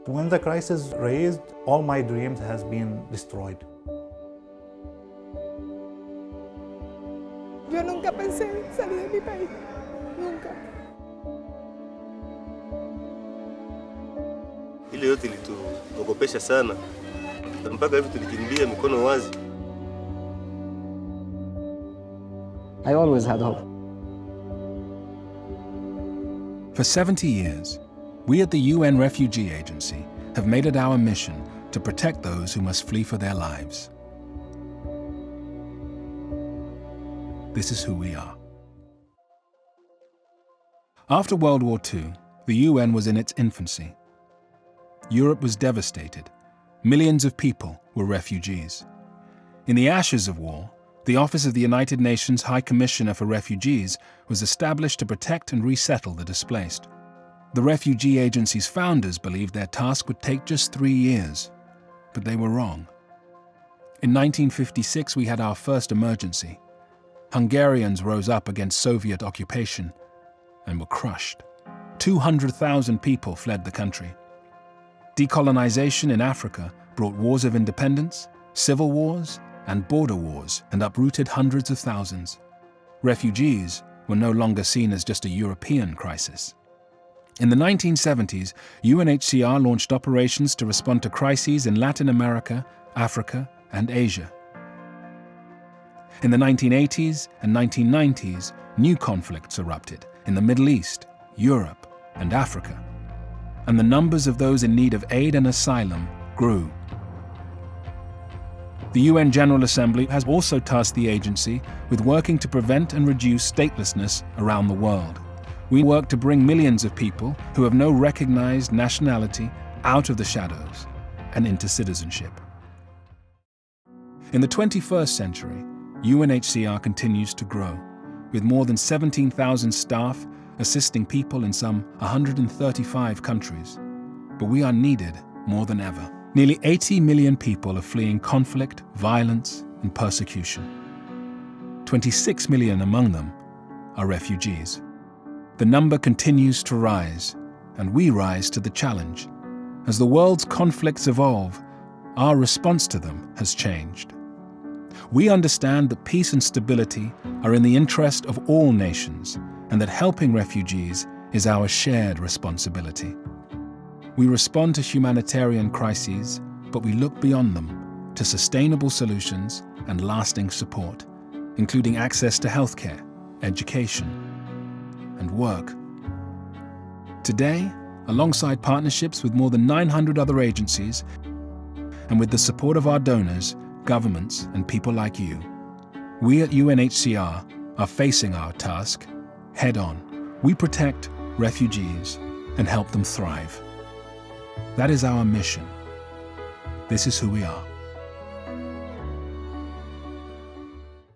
When the crisis raised, all my dreams has been destroyed. Yo nunca pensé salir de mi país, nunca. Ile yote ilituogopesha sana, mpaka hivi tulikimbia mikono wazi. I always had hope. For 70 years, we at the UN Refugee Agency have made it our mission to protect those who must flee for their lives. This is who we are. After World War II, the UN was in its infancy. Europe was devastated. Millions of people were refugees. In the ashes of war, the Office of the United Nations High Commissioner for Refugees was established to protect and resettle the displaced. The Refugee Agency's founders believed their task would take just 3 years, but they were wrong. In 1956, we had our first emergency. Hungarians rose up against Soviet occupation and were crushed. 200,000 people fled the country. Decolonization in Africa brought wars of independence, civil wars, and border wars, and uprooted hundreds of thousands. Refugees were no longer seen as just a European crisis. In the 1970s, UNHCR launched operations to respond to crises in Latin America, Africa, and Asia. In the 1980s and 1990s, new conflicts erupted in the Middle East, Europe, and Africa, and the numbers of those in need of aid and asylum grew. The UN General Assembly has also tasked the agency with working to prevent and reduce statelessness around the world. We work to bring millions of people who have no recognized nationality out of the shadows and into citizenship. In the 21st century, UNHCR continues to grow, with more than 17,000 staff assisting people in some 135 countries. But we are needed more than ever. Nearly 80 million people are fleeing conflict, violence, and persecution. 26 million among them are refugees. The number continues to rise, and we rise to the challenge. As the world's conflicts evolve, our response to them has changed. We understand that peace and stability are in the interest of all nations, and that helping refugees is our shared responsibility. We respond to humanitarian crises, but we look beyond them to sustainable solutions and lasting support, including access to healthcare, education, and work. Today, alongside partnerships with more than 900 other agencies, and with the support of our donors, governments, and people like you, we at UNHCR are facing our task head-on. We protect refugees and help them thrive. That is our mission. This is who we are.